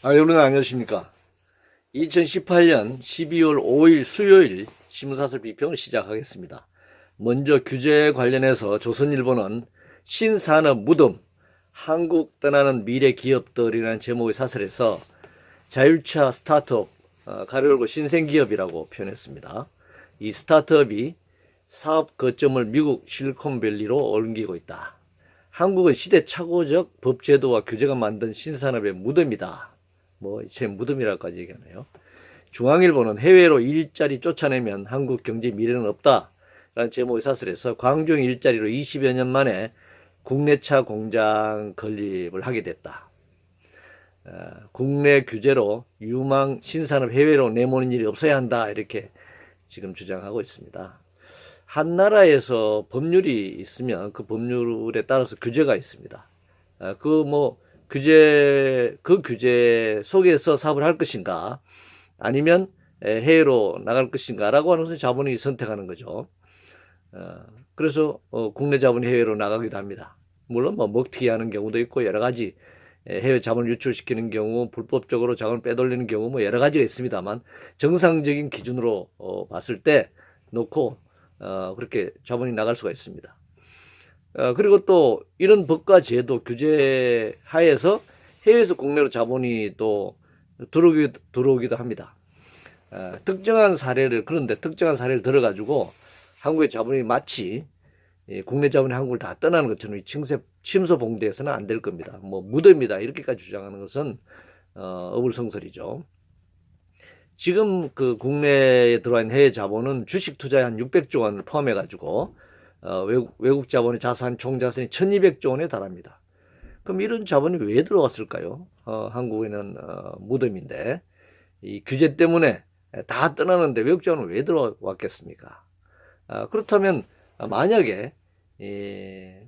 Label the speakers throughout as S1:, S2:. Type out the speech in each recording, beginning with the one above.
S1: 여러분 안녕하십니까. 2018년 12월 5일 수요일 신문사설 비평을 시작하겠습니다. 먼저 규제에 관련해서 조선일보는 신산업 무덤, 한국 떠나는 미래 기업들이라는 제목의 사설에서 자율차 스타트업, 가로 열고 신생기업이라고 표현했습니다. 이 스타트업이 사업 거점을 미국 실리콘밸리로 옮기고 있다. 한국은 시대착오적 법제도와 규제가 만든 신산업의 무덤이다. 제 무덤이라고까지 얘기하네요. 중앙일보는 해외로 일자리 쫓아내면 한국 경제 미래는 없다. 라는 제목의 사설에서 광종 일자리로 20여 년 만에 국내차 공장 건립을 하게 됐다. 국내 규제로 유망 신산업 해외로 내모는 일이 없어야 한다. 이렇게 지금 주장하고 있습니다. 한 나라에서 법률이 있으면 그 법률에 따라서 규제가 있습니다. 그 규제 속에서 사업을 할 것인가, 아니면 해외로 나갈 것인가라고 하는 것을 자본이 선택하는 거죠. 그래서 국내 자본이 해외로 나가기도 합니다. 물론 먹튀 하는 경우도 있고 여러 가지 해외 자본을 유출시키는 경우, 불법적으로 자본을 빼돌리는 경우 여러 가지가 있습니다만, 정상적인 기준으로 봤을 때 놓고 그렇게 자본이 나갈 수가 있습니다. 그리고 또 이런 법과 제도 규제 하에서 해외에서 국내로 자본이 또 들어오기도 합니다. 그런데 특정한 사례를 들어가지고 한국의 자본이 마치 국내 자본이 한국을 다 떠나는 것처럼 침소봉대해서는 안 될 겁니다. 무덤이다 이렇게까지 주장하는 것은 어불성설이죠. 지금 그 국내에 들어와 있는 해외 자본은 주식 투자에 한 600조 원을 포함해 가지고 외국 자본의 자산 총자산이 1200조 원에 달합니다. 그럼 이런 자본이 왜 들어왔을까요? 한국에는 무덤인데 이 규제 때문에 다 떠나는데 외국 자본은 왜 들어왔겠습니까? 그렇다면 만약에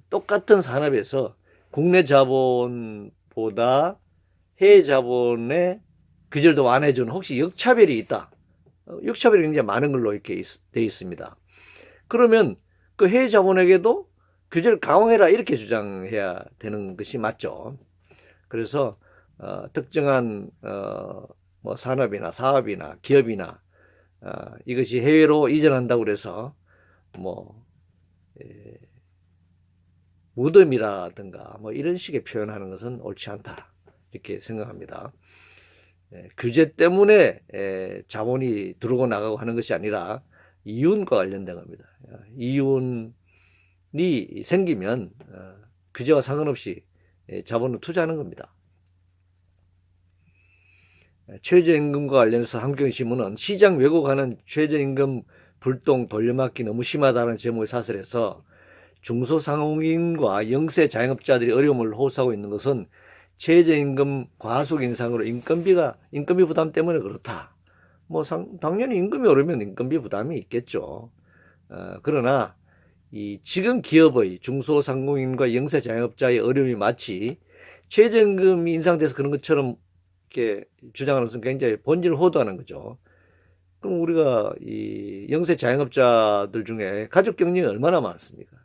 S1: 똑같은 산업에서 국내 자본보다 해외 자본의 규제를 더 완화해주는 혹시 역차별이 있다. 역차별이 굉장히 많은 걸로 이렇게 돼 있습니다. 그러면 그 해외 자본에게도 규제를 강화해라 이렇게 주장해야 되는 것이 맞죠. 그래서 특정한 산업이나 사업이나 기업이나 이것이 해외로 이전한다고 그래서 무덤이라든가 이런 식의 표현하는 것은 옳지 않다 이렇게 생각합니다. 규제 때문에 자본이 들어오고 나가고 하는 것이 아니라 이윤과 관련된 겁니다. 이윤이 생기면 규제와 상관없이 자본을 투자하는 겁니다. 최저임금과 관련해서 한국경제신문은 시장 왜곡하는 최저임금 불똥 돌려막기 너무 심하다는 제목의 사설에서 중소상공인과 영세 자영업자들이 어려움을 호소하고 있는 것은 최저임금 과속 인상으로 인건비 부담 때문에 그렇다. 당연히 임금이 오르면 인건비 부담이 있겠죠. 그러나 지금 기업의 중소상공인과 영세 자영업자의 어려움이 마치 최저임금이 인상돼서 그런 것처럼 이렇게 주장하는 것은 굉장히 본질을 호도하는 거죠. 그럼 우리가 이 영세 자영업자들 중에 가족 경영이 얼마나 많습니까?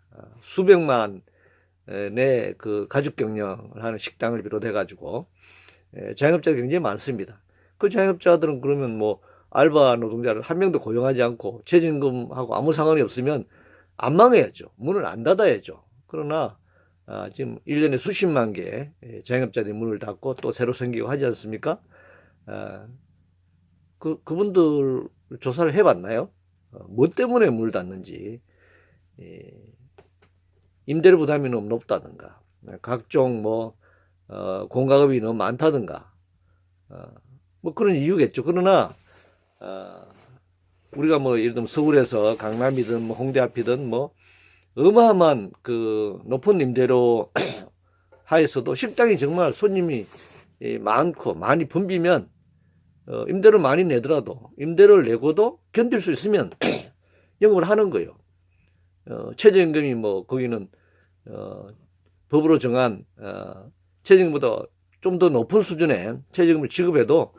S1: 수백만 내 그 가족 경영을 하는 식당을 비롯해 가지고 자영업자가 굉장히 많습니다. 그 자영업자들은 그러면 알바 노동자를 한 명도 고용하지 않고 최저임금하고 아무 상관이 없으면 안 망해야죠. 문을 안 닫아야죠. 그러나 지금 1년에 수십만 개 자영업자들이 문을 닫고 또 새로 생기고 하지 않습니까? 그분들 조사를 해봤나요? 뭐 때문에 문을 닫는지. 임대료 부담이 너무 높다든가, 각종 공과금이 너무 많다든가, 그런 이유겠죠. 그러나 우리가 예를 들면 서울에서 강남이든 홍대 앞이든 어마어마한 그 높은 임대료 하에서도 식당이 정말 손님이 많고 많이 붐비면 임대료를 많이 내더라도 임대료를 내고도 견딜 수 있으면 영업을 하는 거예요. 최저임금이 거기는 법으로 정한 최저임금보다 좀 더 높은 수준의 최저임금을 지급해도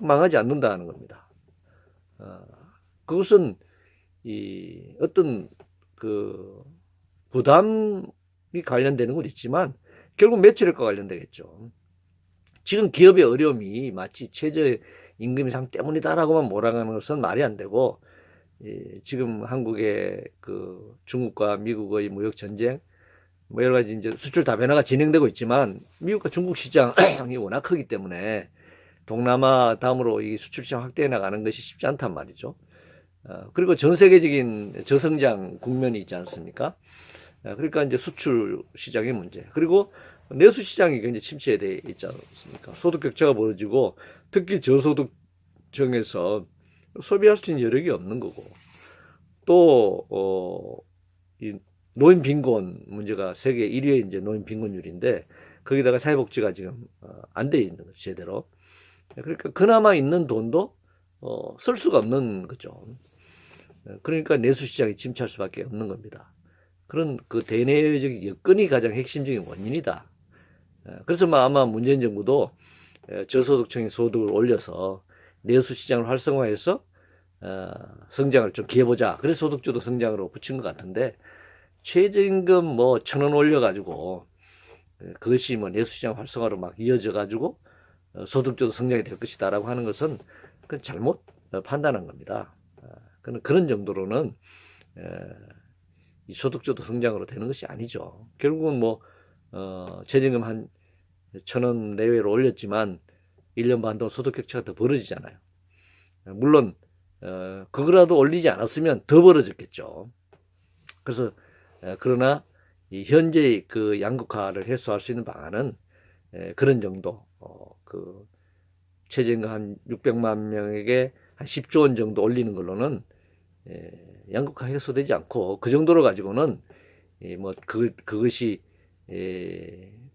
S1: 망하지 않는다는 겁니다. 그것은 어떤 그 부담이 관련되는 건 있지만 결국 매출액과 관련되겠죠. 지금 기업의 어려움이 마치 최저 임금 인상 때문이다라고만 몰아가는 것은 말이 안 되고, 지금 한국의 그 중국과 미국의 무역 전쟁, 뭐 여러 가지 이제 수출 다변화가 진행되고 있지만 미국과 중국 시장이 워낙 크기 때문에 동남아 다음으로 이 수출 시장 확대해 나가는 것이 쉽지 않단 말이죠. 그리고 전 세계적인 저성장 국면이 있지 않습니까? 그러니까 이제 수출 시장의 문제, 그리고 내수 시장이 굉장히 침체돼 있지 않습니까? 소득 격차가 벌어지고 특히 저소득층에서 소비할 수 있는 여력이 없는 거고, 또 이 노인 빈곤 문제가 세계 1위의 이제 노인 빈곤율인데, 거기다가 사회복지가 지금 안 돼 있는 거죠, 제대로. 그러니까 그나마 있는 돈도 쓸 수가 없는 거죠. 그러니까 내수 시장이 침체할 수밖에 없는 겁니다. 그런 그 대내적인 여건이 가장 핵심적인 원인이다. 그래서 아마 문재인 정부도 저소득층의 소득을 올려서 내수 시장을 활성화해서 성장을 좀 기해보자. 그래서 소득주도 성장으로 붙인 것 같은데, 최저임금 뭐 1,000원 올려가지고 그것이 뭐 내수시장 활성화로 막 이어져가지고 소득주도 성장이 될 것이다라고 하는 것은 그건 잘못 판단한 겁니다. 그런 정도로는 이 소득주도 성장으로 되는 것이 아니죠. 결국은 뭐 최저임금 한 1,000원 내외로 올렸지만 1년 반 동안 소득 격차가 더 벌어지잖아요. 물론 그거라도 올리지 않았으면 더 벌어졌겠죠. 그래서 그러나 이 현재의 그 양극화를 해소할 수 있는 방안은 그런 정도, 그 최저임금 한 600만 명에게 한 10조 원 정도 올리는 걸로는 양극화 해소되지 않고, 그 정도로 가지고는 뭐 그것이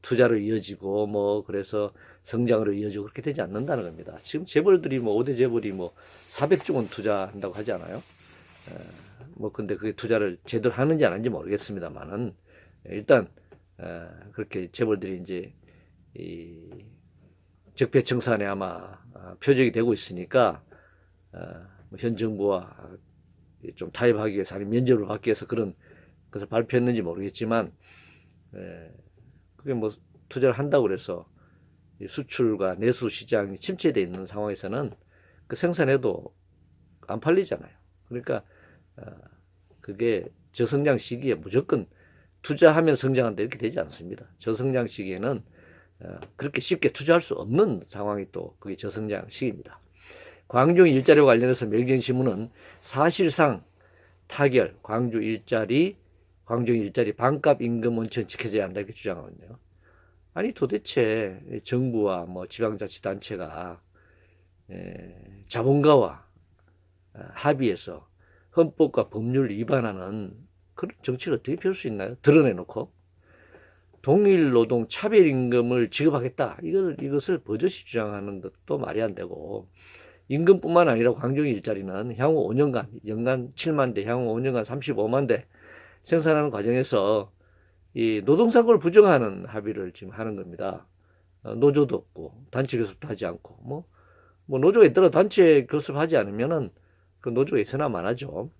S1: 투자로 이어지고 뭐 그래서 성장으로 이어지고 그렇게 되지 않는다는 겁니다. 지금 재벌들이 뭐 5대 재벌이 뭐 400조 원 투자한다고 하지 않아요? 뭐 근데 그게 투자를 제대로 하는지 안 하는지 모르겠습니다만은, 일단 그렇게 재벌들이 이제 이 적폐청산에 아마 표적이 되고 있으니까 현 정부와 좀 타협하기 위해서, 아니면 면접을 받기 위해서 그런 것을 발표했는지 모르겠지만, 그게 뭐 투자를 한다고 그래서 수출과 내수 시장이 침체되어 있는 상황에서는 그 생산해도 안 팔리잖아요. 그러니까 그게 저성장 시기에 무조건 투자하면 성장한다 이렇게 되지 않습니다. 저성장 시기에는 그렇게 쉽게 투자할 수 없는 상황이 또 그게 저성장 시기입니다. 광주 일자리와 관련해서 매일경신문은 사실상 타결, 광주 일자리 반값 임금 원칙은 지켜져야 한다 이렇게 주장하고 있네요. 아니 도대체 정부와 뭐 지방자치단체가 자본가와 합의해서 헌법과 법률 위반하는 그런 정치를 어떻게 펼 수 있나요? 드러내놓고 동일노동 차별임금을 지급하겠다, 이것을 버젓이 주장하는 것도 말이 안 되고, 임금뿐만 아니라 광주 일자리는 향후 5년간 연간 7만 대, 향후 5년간 35만 대 생산하는 과정에서 이 노동상권을 부정하는 합의를 지금 하는 겁니다. 노조도 없고 단체 교섭도 하지 않고, 뭐 노조가 있더라도 단체 교섭하지 않으면은 그 노조가 있어나만 하죠.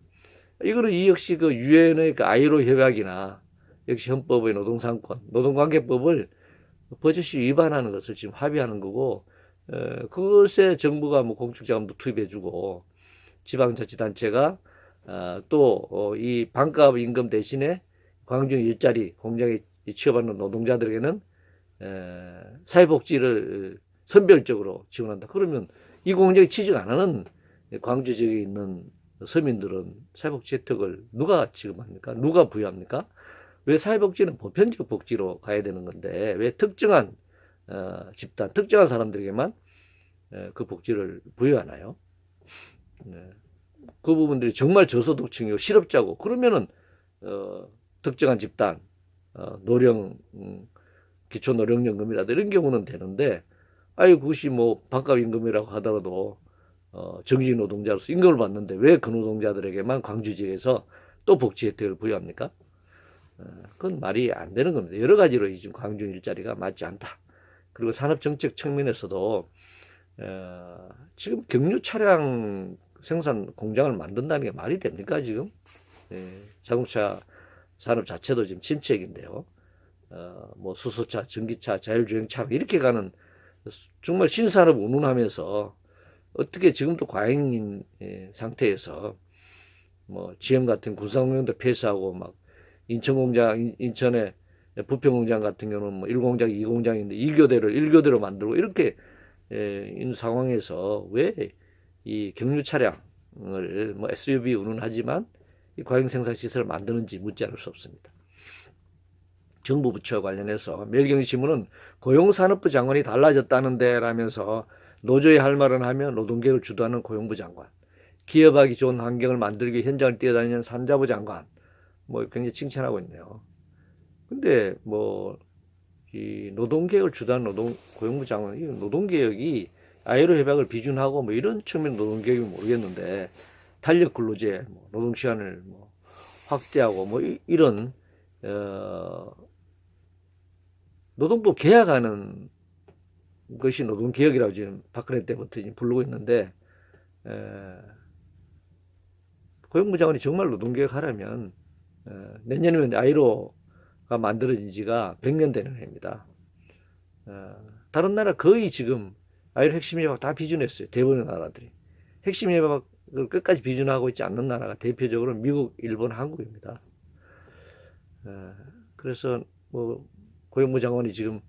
S1: 이거는 이 역시 그 유엔의 그 아이로 협약이나 역시 헌법의 노동상권, 노동관계법을 버젓이 위반하는 것을 지금 합의하는 거고, 그것에 정부가 뭐 공적자금도 투입해주고, 지방자치단체가 또 이 반값 임금 대신에 광주 일자리 공장에 취업하는 노동자들에게는 사회복지를 선별적으로 지원한다. 그러면 이 공장에 취직 안 하는 광주 지역에 있는 서민들은 사회복지 혜택을 누가 지급합니까? 누가 부여합니까? 왜 사회복지는 보편적 복지로 가야 되는 건데, 왜 특정한 집단, 특정한 사람들에게만 그 복지를 부여하나요? 그 부분들이 정말 저소득층이고 실업자고, 그러면은 특정한 집단, 노령, 기초노령연금이라든지 이런 경우는 되는데, 아유 그것이 뭐 반값 임금이라고 하더라도 정직 노동자로서 임금을 받는데 왜 그 노동자들에게만 광주 지역에서 또 복지 혜택을 부여합니까? 그건 말이 안 되는 겁니다. 여러 가지로 지금 광주 일자리가 맞지 않다. 그리고 산업정책 측면에서도 지금 경유 차량 생산 공장을 만든다는 게 말이 됩니까 지금? 자동차 산업 자체도 지금 침체기인데요. 뭐 수소차, 전기차, 자율주행차 이렇게 가는 정말 신산업 운운하면서 어떻게 지금도 과잉인 상태에서 뭐 GM 같은 군사공장도 폐쇄하고 막 인천의 부평공장 같은 경우는 뭐 1공장, 2공장인데 2교대를 1교대로 만들고 이렇게 있는 상황에서 왜 이 경유 차량을 뭐 SUV 운운하지만 이 과잉 생산 시설을 만드는지 묻지 않을 수 없습니다. 정부 부처 관련해서 매일경제신문은 고용산업부 장관이 달라졌다는데 라면서 노조의 할 말은 하면 노동계획을 주도하는 고용부 장관, 기업하기 좋은 환경을 만들기 위해 현장을 뛰어다니는 산자부 장관, 뭐 굉장히 칭찬하고 있네요. 근데 뭐 이 노동개혁을 주도하는 고용부 장관, 이 노동개혁이 아이로 협약을 비준하고 뭐 이런 측면 노동개혁이 모르겠는데 탄력 근로제, 뭐 노동시간을 뭐 확대하고 뭐 이런 노동법 개혁하는 것이 노동개혁이라고 지금 박근혜 때부터 지금 부르고 있는데 고용부 장관이 정말 노동개혁하려면 내년이면 아이로가 만들어진 지가 100년 되는 해입니다. 다른 나라 거의 지금 아이로 핵심 협약 다 비준했어요. 대부분의 나라들이. 핵심 협약을 끝까지 비준하고 있지 않는 나라가 대표적으로 미국, 일본, 한국입니다. 그래서 뭐 고용부 장관이 지금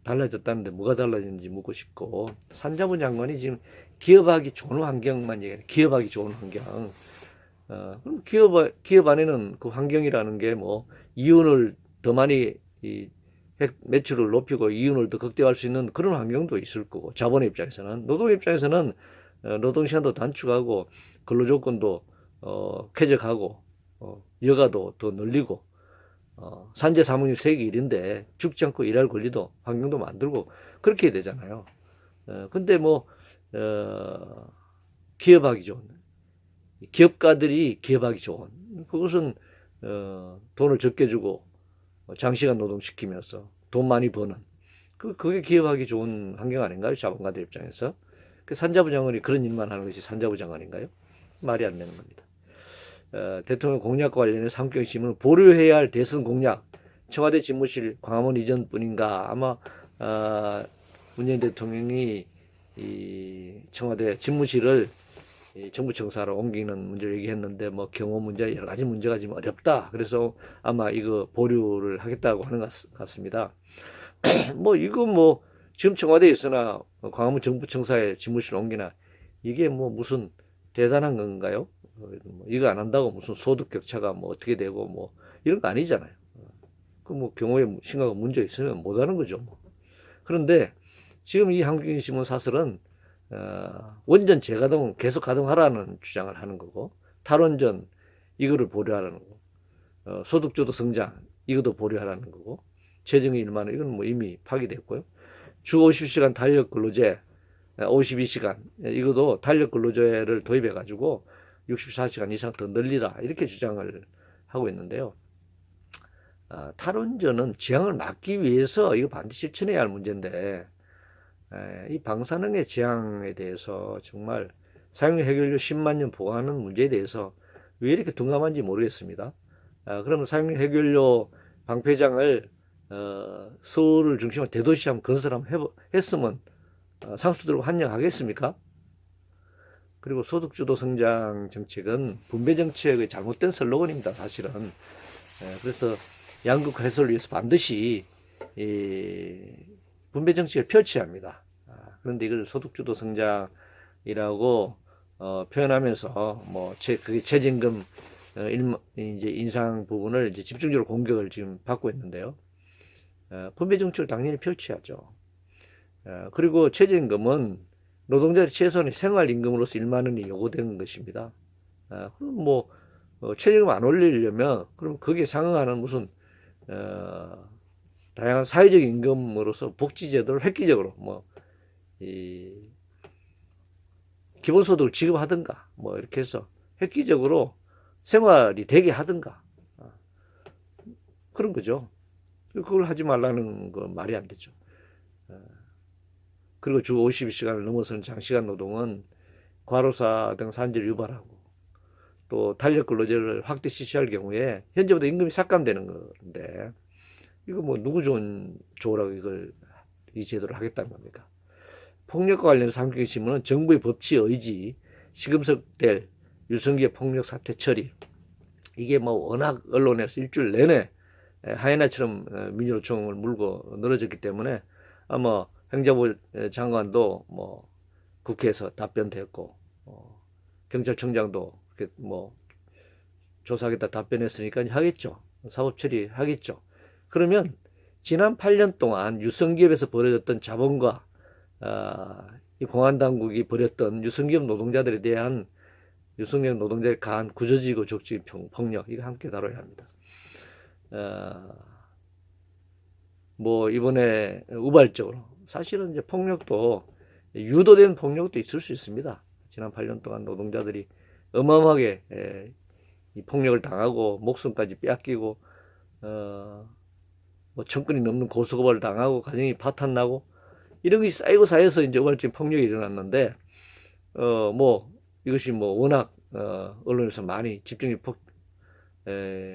S1: 달라졌다는데 뭐가 달라졌는지 묻고 싶고, 산자부 장관이 지금 기업하기 좋은 환경만 얘기해요. 기업하기 좋은 환경. 그럼 기업 안에는 그 환경이라는 게 뭐 이윤을 더 많이 매출을 높이고 이윤을 더 극대화할 수 있는 그런 환경도 있을 거고, 자본의 입장에서는, 노동의 입장에서는 노동시간도 단축하고 근로조건도 쾌적하고 여가도 더 늘리고 산재 사망률 세계 1인데 죽지 않고 일할 권리도 환경도 만들고 그렇게 되잖아요. 근데 뭐 기업하기 좋은, 기업가들이 기업하기 좋은, 그것은 돈을 적게 주고 장시간 노동시키면서 돈 많이 버는, 그게 기업하기 좋은 환경 아닌가요? 자본가들 입장에서. 그 산자부 장관이 그런 일만 하는 것이 산자부 장관인가요? 말이 안 되는 겁니다. 대통령 공약과 관련해서 한국경제신문은 보류해야 할 대선 공약, 청와대 집무실 광화문 이전뿐인가. 아마 문재인 대통령이 이 청와대 집무실을 정부 청사로 옮기는 문제를 얘기했는데 뭐 경호 문제, 여러 가지 문제가 지금 어렵다. 그래서 아마 이거 보류를 하겠다고 하는 것 같습니다. 뭐 이거 뭐 지금 청와대에 있으나 광화문 정부 청사에 집무실 옮기나 이게 뭐 무슨 대단한 건가요? 이거 안 한다고 무슨 소득 격차가 뭐 어떻게 되고 뭐 이런 거 아니잖아요. 그 뭐 경호에 심각한 문제 있으면 못 하는 거죠. 뭐. 그런데 지금 이 한국경제신문 사설은 원전 재가동 계속 가동하라는 주장을 하는 거고, 탈원전 이거를 보류하라는 거고, 소득주도 성장 이것도 보류하라는 거고, 재정의 1만 원 이건 뭐 이미 파기됐고요. 주 50시간 탄력 근로제 52시간 이것도 탄력 근로제를 도입해 가지고 64시간 이상 더 늘리라 이렇게 주장을 하고 있는데요. 탈원전은 지향을 막기 위해서 이거 반드시 실천해야 할 문제인데 이 방사능의 지향에 대해서 정말 사용료 해결료 10만 년 보강하는 문제에 대해서 왜 이렇게 둔감한지 모르겠습니다. 그러면 사용료 해결료 방패장을 서울을 중심으로 대도시 한번 건설 한번 했으면 상수들고 환영하겠습니까? 그리고 소득주도 성장 정책은 분배 정책의 잘못된 슬로건입니다. 사실은. 그래서 양극 해소를 위해서 반드시 분배 정책을 펼쳐야 합니다. 그런데 이걸 소득주도 성장이라고 표현하면서 뭐 그게 최저임금 이제 인상 부분을 이제 집중적으로 공격을 지금 받고 있는데요. 분배 정책을 당연히 펼쳐야죠. 그리고 최저임금은 노동자의 최소한의 생활임금으로서 1만 원이 요구되는 것입니다. 그럼 뭐 최저임금 안 올리려면 그럼 거기에 상응하는 무슨 다양한 사회적 임금으로서 복지제도를 획기적으로 뭐 기본소득을 지급하든가 뭐 이렇게 해서 획기적으로 생활이 되게 하든가 그런 거죠. 그걸 하지 말라는 건 말이 안 되죠. 그리고 주 52시간을 넘어서는 장시간 노동은 과로사 등 산재를 유발하고 또 탄력 근로제를 확대 실시할 경우에 현재보다 임금이 삭감되는 건데 이거 뭐 누구 좋으라고 이걸 이 제도를 하겠다는 겁니까? 폭력과 관련해서 한국경제신문은 정부의 법치 의지, 시금석될 유성기의 폭력 사태 처리, 이게 뭐 워낙 언론에서 일주일 내내 하이에나처럼 민주노총을 물고 늘어졌기 때문에 아마 행정부 장관도 뭐 국회에서 답변됐고 경찰청장도 뭐 조사하겠다 답변했으니까 하겠죠. 사법 처리하겠죠. 그러면 지난 8년 동안 유성기업에서 벌어졌던 자본과 이 공안당국이 벌였던 유성기업 노동자들에 대한 유성기업 노동자의 가한 구조적이고 적극적인 폭력, 이거 함께 다뤄야 합니다. 뭐 이번에 우발적으로 사실은 이제 폭력도 유도된 폭력도 있을 수 있습니다. 지난 8년 동안 노동자들이 어마어마하게 이 폭력을 당하고 목숨까지 빼앗기고 뭐 1000건이 넘는 고소고발을 당하고 가정이 파탄나고 이런 것이 쌓이고 쌓여서 이제 우발적인 폭력이 일어났는데 뭐 이것이 뭐 워낙 언론에서 많이 집중이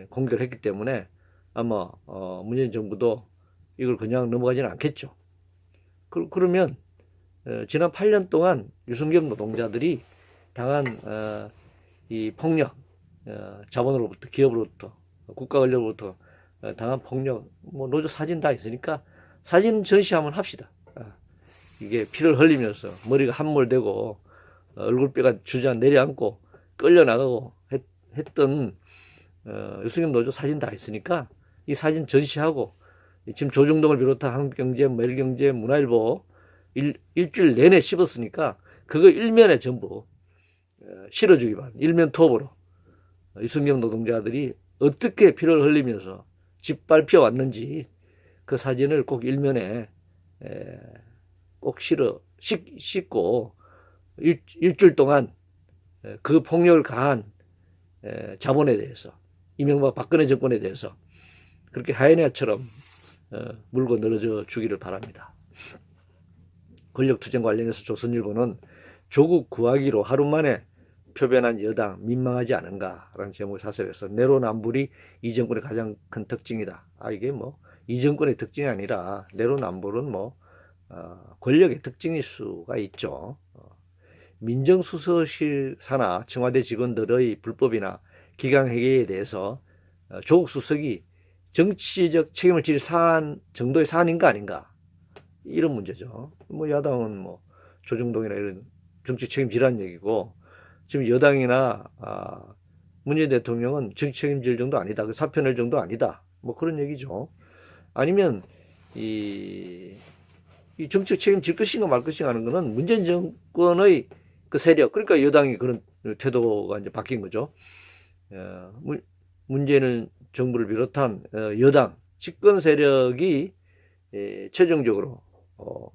S1: 공개를 했기 때문에 아마 문재인 정부도 이걸 그냥 넘어가지는 않겠죠. 그러면 지난 8년 동안 유성기업 노동자들이 당한 이 폭력, 자본으로부터, 기업으로부터, 국가 권력으로부터 당한 폭력, 뭐 노조 사진 다 있으니까 사진 전시 한번 합시다. 이게 피를 흘리면서 머리가 함몰되고 얼굴뼈가 주저앉 내려앉고 끌려나가고 했던 유승엽 노조 사진 다 있으니까 이 사진 전시하고 지금 조중동을 비롯한 한국경제, 매일경제, 문화일보 일주일 내내 씹었으니까 그거 일면에 전부 실어주기 바랍니다. 일면 톱으로 유승엽 노동자들이 어떻게 피를 흘리면서 짓밟혀 왔는지 그 사진을 꼭 일면에 꼭 싣고 일주일 동안 그 폭력을 가한 자본에 대해서 이명박 박근혜 정권에 대해서 그렇게 하이에나처럼 물고 늘어져 주기를 바랍니다. 권력투쟁 관련해서 조선일보는 조국 구하기로 하루 만에 표변한 여당 민망하지 않은가라는 제목을 사설해서 내로남불이 이 정권의 가장 큰 특징이다. 이게 뭐 이 정권의 특징이 아니라 내로남불은 뭐 권력의 특징일 수가 있죠. 민정수석실 산하 청와대 직원들의 불법이나 기강회계에 대해서 조국 수석이 정치적 책임을 질 사안 정도의 사안인가 아닌가, 이런 문제죠. 뭐 야당은 뭐 조중동이나 이런 정치 책임지라는 얘기고, 지금 여당이나 문재인 대통령은 정치 책임질 정도 아니다, 그 사표 낼 정도 아니다, 뭐 그런 얘기죠. 아니면 이 정치 책임질 것인가 말 것인가 하는 거는 문재인 정권의 그 세력, 그러니까 여당이 그런 태도가 이제 바뀐 거죠. 문재인 정부를 비롯한 여당 집권 세력이 최종적으로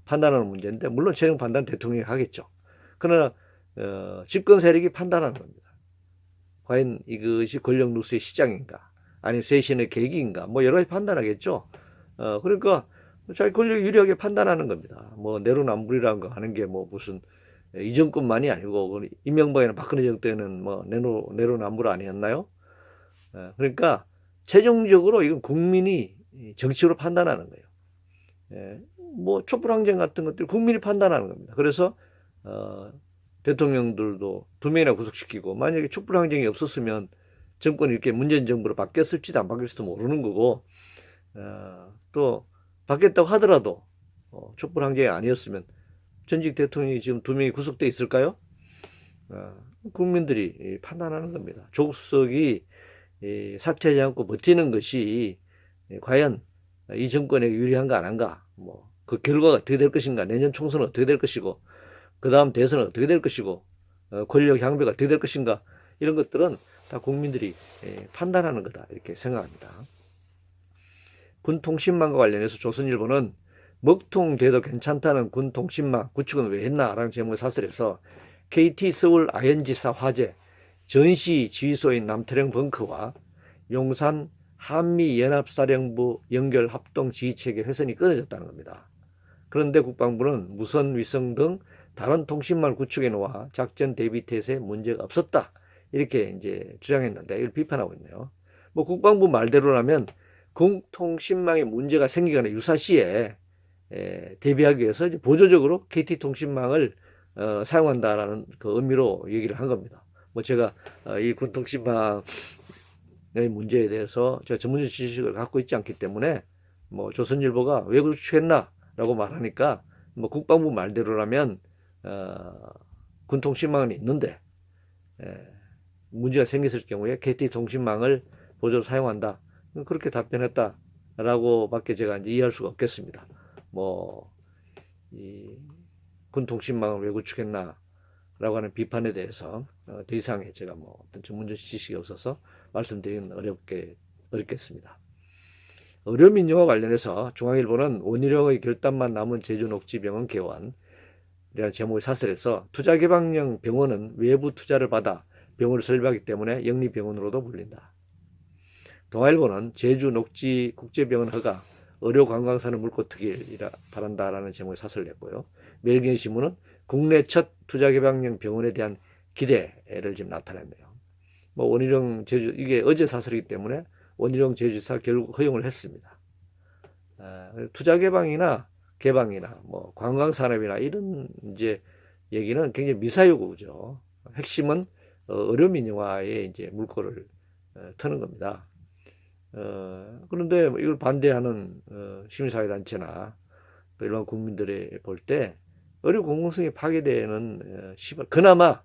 S1: 판단하는 문제인데, 물론 최종 판단은 대통령이 하겠죠. 그러나 집권 세력이 판단하는 겁니다. 과연 이것이 권력 누수의 시작인가, 아니면 쇄신의 계기인가, 뭐 여러 가지 판단하겠죠. 그러니까 자기 권력 유리하게 판단하는 겁니다. 뭐 내로남불이라는 거 하는 게 뭐 무슨 이 정권만이 아니고 이명박이나 박근혜 정권 때는 뭐 내로남불 아니었나요? 그러니까 최종적으로 이건 국민이 정치로 판단하는 거예요. 뭐 촛불항쟁 같은 것들 국민이 판단하는 겁니다. 그래서 대통령들도 2명이나 구속시키고, 만약에 촛불항쟁이 없었으면 정권이 이렇게 문재인 정부로 바뀌었을지도 안 바뀌었을지도 모르는 거고, 또 바뀌었다고 하더라도 촛불항쟁이 아니었으면 전직 대통령이 지금 2명이 구속돼 있을까요? 국민들이 판단하는 겁니다. 조국 수석이 사퇴하지 않고 버티는 것이 과연 이 정권에 유리한가 안 한가, 뭐 그 결과가 어떻게 될 것인가, 내년 총선은 어떻게 될 것이고, 그 다음 대선은 어떻게 될 것이고, 권력 향배가 어떻게 될 것인가, 이런 것들은 다 국민들이 판단하는 거다, 이렇게 생각합니다. 군 통신망과 관련해서 조선일보는 먹통돼도 괜찮다는 군 통신망 구축은 왜 했나라는 제목의 사설에서 KT 서울 ING사 화재, 전시 지휘소인 남태령 벙커와 용산 한미연합사령부 연결 합동 지휘체계 회선이 끊어졌다는 겁니다. 그런데 국방부는 무선 위성 등 다른 통신망 구축에 놓아 작전 대비 태세에 문제가 없었다, 이렇게 이제 주장했는데 이걸 비판하고 있네요. 뭐 국방부 말대로라면 공통신망에 문제가 생기거나 유사시에 대비하기 위해서 이제 보조적으로 KT통신망을 사용한다라는 그 의미로 얘기를 한 겁니다. 뭐 제가 이 군통신망의 문제에 대해서 제가 전문적 지식을 갖고 있지 않기 때문에 뭐 조선일보가 왜 그렇겠나라고 말하니까 뭐 국방부 말대로라면 군통신망은 있는데 문제가 생겼을 경우에 KT통신망을 보조로 사용한다. 그렇게 답변했다라고 밖에 제가 이제 이해할 수가 없겠습니다. 뭐, 이 군통신망을 왜 구축했나 라고 하는 비판에 대해서 더 이상의 제가 뭐 어떤 전문적 지식이 없어서 말씀드리기는 어렵겠습니다. 의료민영화 관련해서 중앙일보는 원희룡의 결단만 남은 제주녹지병원 개원이라는 제목의 사설에서 투자개방형 병원은 외부 투자를 받아 병원을 설립하기 때문에 영리병원으로도 불린다. 동아일보는 제주 녹지 국제병원 허가, 의료관광산업 물고 특일이라 바란다라는 제목의 사설을 냈고요. 매일경제신문은 국내 첫 투자개방형 병원에 대한 기대를 지금 나타냈네요. 뭐 원희룡 제주 이게 어제 사설이기 때문에 원희룡 제주지사 결국 허용을 했습니다. 투자개방이나 개방이나 뭐 관광산업이나 이런 이제 얘기는 굉장히 미사여구죠. 핵심은 의료민영화에 이제 물꼬를 트는 겁니다. 그런데 이걸 반대하는 시민사회단체나 또 일반 국민들이 볼 때 의료 공공성이 파괴되는 그나마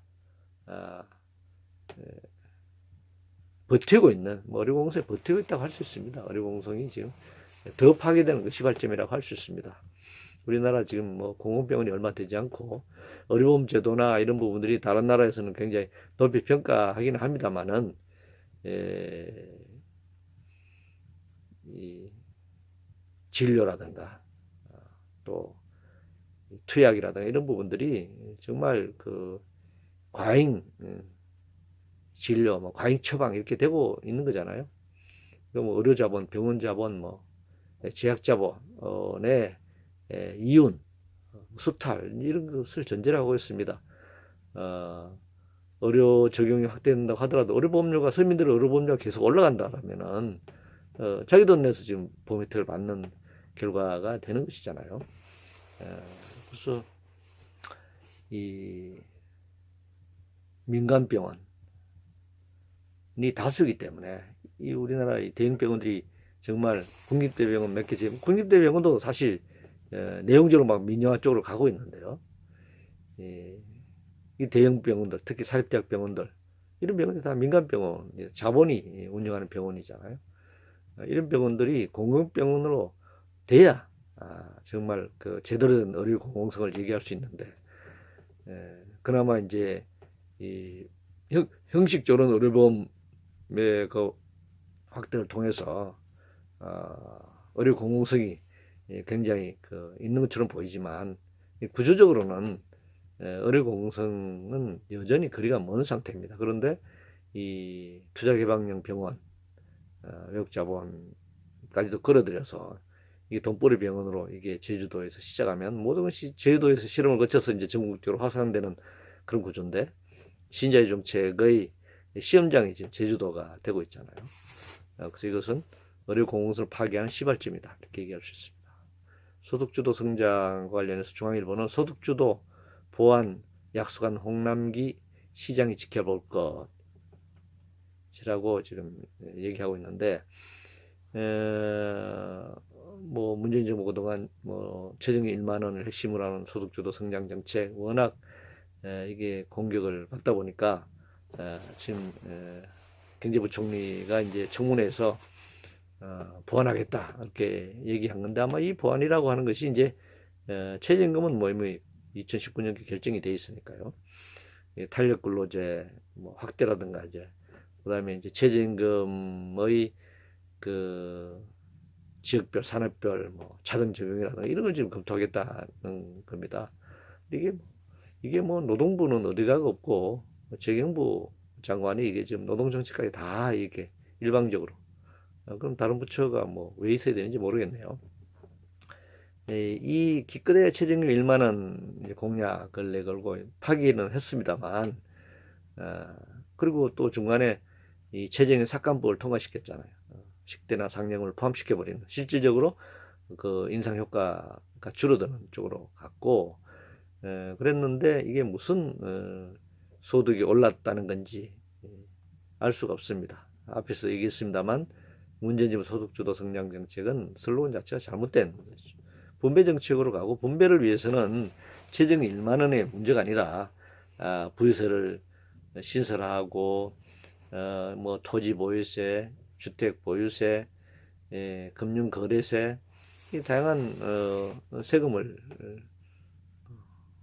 S1: 버티고 있는 의료 공공성이 버티고 있다고 할 수 있습니다. 의료 공공성이 지금 더 파괴되는 그 시발점이라고 할 수 있습니다. 우리나라 지금 뭐 공공병원이 얼마 되지 않고 의료보험 제도나 이런 부분들이 다른 나라에서는 굉장히 높이 평가하기는 합니다만은 이 진료라든가 또 투약이라든가 이런 부분들이 정말 그 과잉 진료, 뭐 과잉 처방 이렇게 되고 있는 거잖아요. 뭐 의료자본, 병원자본, 뭐 제약자본의 이윤, 수탈 이런 것을 전제로 하고 있습니다. 의료 적용이 확대된다고 하더라도 의료보험료가 서민들의 의료보험료가 계속 올라간다라면은 자기 돈 내서 지금 보험 혜택을 받는 결과가 되는 것이잖아요. 그래서 이 민간병원이 다수이기 때문에 이 우리나라의 대형병원들이 정말 국립대병원 몇 개 지금 국립대병원도 사실 내용적으로 막 민영화 쪽으로 가고 있는데요. 이 대형병원들 특히 사립대학병원들 이런 병원이 다 민간병원 자본이 운영하는 병원이잖아요. 이런 병원들이 공공병원으로 돼야 정말 그 제대로 된 의료 공공성을 얘기할 수 있는데 그나마 이제 이 형식적으로는 의료보험의 그 확대를 통해서 의료 공공성이 굉장히 그 있는 것처럼 보이지만 구조적으로는 의료 공공성은 여전히 거리가 먼 상태입니다. 그런데 이 투자개방형 병원 외국 자본까지도 끌어들여서 이게 돈벌이 병원으로 이게 제주도에서 시작하면 모든 것이 제주도에서 실험을 거쳐서 이제 전국적으로 확산되는 그런 구조인데 신자유 정책의 시험장이 지금 제주도가 되고 있잖아요. 그래서 이것은 의료 공공성을 파괴하는 시발점이다 이렇게 얘기할 수 있습니다. 소득주도 성장과 관련해서 중앙일보는 소득주도 보완 약속한 홍남기 시장이 지켜볼 것이라고 지금 얘기하고 있는데 뭐 문재인 정부 그동안 뭐 최저임금 1만 원을 핵심으로 하는 소득주도 성장 정책 워낙 이게 공격을 받다 보니까 지금 경제부총리가 이제 청문회에서 보완하겠다 이렇게 얘기한 건데 아마 이 보완이라고 하는 것이 이제 최저임금은 뭐 이미 2019년에 결정이 돼 있으니까요. 탄력 근로제 뭐 확대라든가 이제 그다음에 이제 최저임금의 그 지역별, 산업별 뭐 차등 적용이라든가 이런 걸 지금 검토하겠다는 겁니다. 이게 뭐 노동부는 어디가 없고 재경부 장관이 이게 지금 노동정책까지 다 이렇게 일방적으로 그럼 다른 부처가 뭐 왜 있어야 되는지 모르겠네요. 이 기껏해야 최저임금 1만 원 공약을 내걸고 파기는 했습니다만 그리고 또 중간에 이 최저임금 삭감법을 통과시켰잖아요. 10대나 상여금을 포함시켜버리는 실질적으로 그 인상 효과가 줄어드는 쪽으로 갔고, 그랬는데 이게 무슨 소득이 올랐다는 건지 알 수가 없습니다. 앞에서 얘기했습니다만 문재인 소득주도 성장 정책은 슬로건 자체가 잘못된 분배 정책으로 가고, 분배를 위해서는 재정 1만 원의 문제가 아니라 부유세를 신설하고 뭐 토지 보유세, 주택 보유세, 금융 거래세, 이 다양한 세금을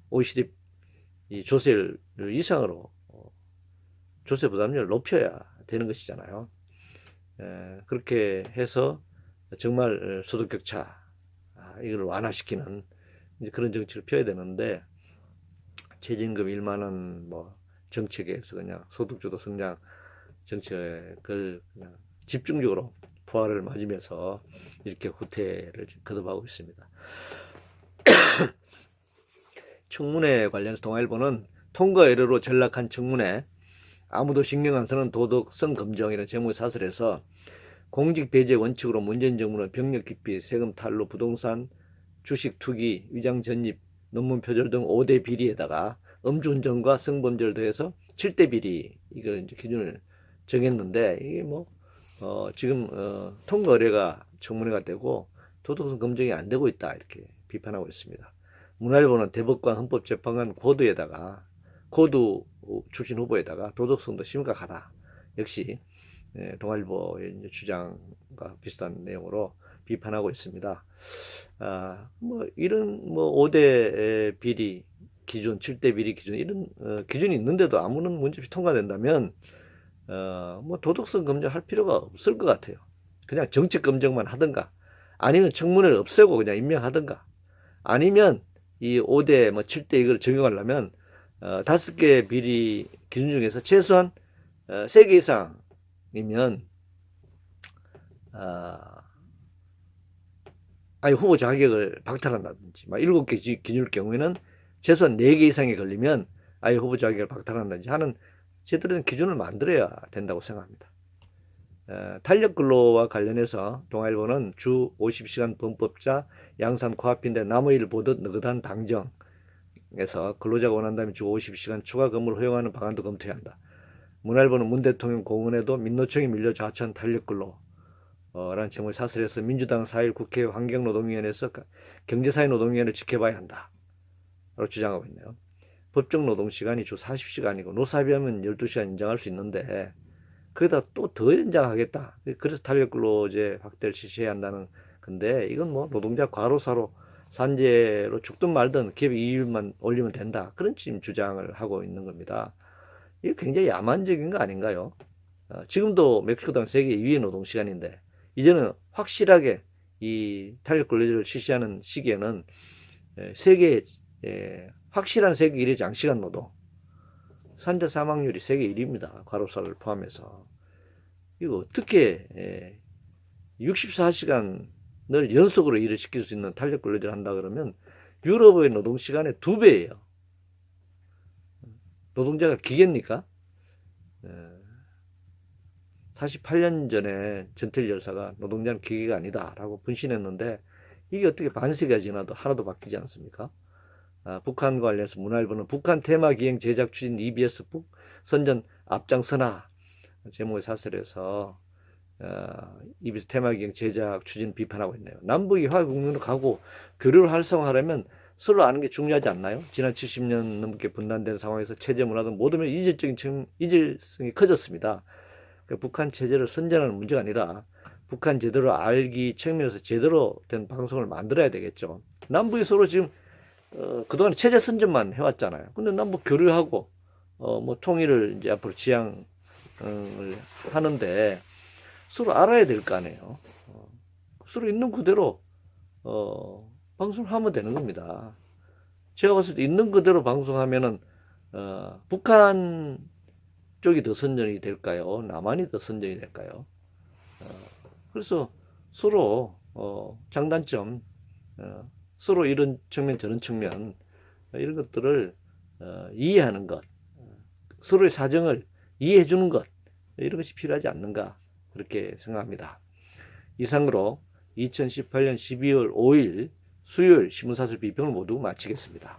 S1: OECD 이 조세율 이상으로 조세 부담률을 높여야 되는 것이잖아요. 그렇게 해서 정말 소득 격차 이걸 완화시키는 그런 정책을 펴야 되는데, 최저임금 1만 원 뭐 정책에서 그냥 소득주도 성장 정책을 그냥 집중적으로 부활을 맞으면서 이렇게 후퇴를 거듭하고 있습니다. 청문회 관련해서 동아일보는 통과 의뢰로 전락한 청문회, 아무도 신경 안 쓰는 도덕성 검증이라는 제목의 사설에서 공직 배제 원칙으로 문재인 정부는 병력 기피, 세금 탈루, 부동산, 주식 투기, 위장 전입, 논문 표절 등 5대 비리에다가 음주운전과 성범죄를 더해서 7대 비리, 이걸 이제 기준을 정했는데, 이게 뭐 지금 통과 의뢰가 청문회가 되고 도덕성 검증이 안 되고 있다, 이렇게 비판하고 있습니다. 문화일보는 대법관 헌법재판관 고두 출신 후보에다가 도덕성도 심각하다. 역시 동아일보의 주장과 비슷한 내용으로 비판하고 있습니다. 뭐 이런 뭐 5대 비리 기준, 7대 비리 기준, 이런 기준이 있는데도 아무런 문제 없이 통과된다면 뭐 도덕성 검증할 필요가 없을 것 같아요. 그냥 정책 검증만 하든가, 아니면 청문회를 없애고 그냥 임명하든가, 아니면 이 5대 뭐 7대 이걸 적용하려면 5개 비리 기준 중에서 최소한 3개 이상이면 아니 후보 자격을 박탈한다든지, 막 7개 기준일 경우에는 최소한 4개 이상이 걸리면 아예 후보 자격을 박탈한다든지 하는 제대로 된 기준을 만들어야 된다고 생각합니다. 탄력 근로와 관련해서 동아일보는 주 50시간 범법자, 양산 코앞인데 남의 일 보듯 느긋한 당정에서 근로자가 원한다면 주 50시간 추가 근무를 허용하는 방안도 검토해야 한다. 문화일보는 문 대통령 공언에도 민노총이 밀려 좌천 탄력 근로 라는 제목의 사설에서 민주당 4일 국회 환경노동위원회에서 경제사회노동위원회를 지켜봐야 한다 라고 주장하고 있네요. 법정 노동시간이 주 40시간이고 노사비하면 12시간 인정할 수 있는데 거기다 또 더 연장하겠다. 그래서 탄력근로제 확대를 실시해야 한다는 건데, 이건 뭐 노동자 과로사로 산재로 죽든 말든 기업의 이율만 올리면 된다, 그런 지금 주장을 하고 있는 겁니다. 이게 굉장히 야만적인 거 아닌가요? 지금도 멕시코당 세계 2위 노동시간인데 이제는 확실하게 이 탄력근로제를 실시하는 시기에는 세계 확실한 세계 1위 장시간 노동, 산재 사망률이 세계 1위입니다. 과로사를 포함해서. 이거 어떻게 64시간을 연속으로 일을 시킬 수 있는 탄력 근로제를 한다 그러면 유럽의 노동시간의 2배예요. 노동자가 기계입니까? 48년 전에 전태일 열사가 노동자는 기계가 아니다 라고 분신했는데, 이게 어떻게 반세기가 지나도 하나도 바뀌지 않습니까? 북한과 관련해서 문화일보는 북한 테마 기행 제작 추진 EBS 북 선전 앞장서나 제목의 사설에서 EBS 테마 기행 제작 추진 비판하고 있네요. 남북이 화해국면으로 가고 교류를 활성화하려면 서로 아는 게 중요하지 않나요? 지난 70년 넘게 분단된 상황에서 체제 문화 등 모든 면 이질성이 커졌습니다. 그러니까 북한 체제를 선전하는 문제가 아니라 북한 제대로 알기 측면에서 제대로 된 방송을 만들어야 되겠죠. 남북이 서로 지금 그동안 체제 선전만 해왔잖아요. 근데 남북 교류하고 뭐 통일을 이제 앞으로 지향을 하는데 서로 알아야 될 거 아니에요. 서로 있는 그대로 방송을 하면 되는 겁니다. 제가 봤을 때 있는 그대로 방송하면은 북한 쪽이 더 선전이 될까요? 남한이 더 선전이 될까요? 그래서 서로 장단점, 서로 이런 측면 저런 측면, 이런 것들을 이해하는 것, 서로의 사정을 이해해 주는 것, 이런 것이 필요하지 않는가, 그렇게 생각합니다. 이상으로 2018년 12월 5일 수요일 신문사설 비평을 모두 마치겠습니다.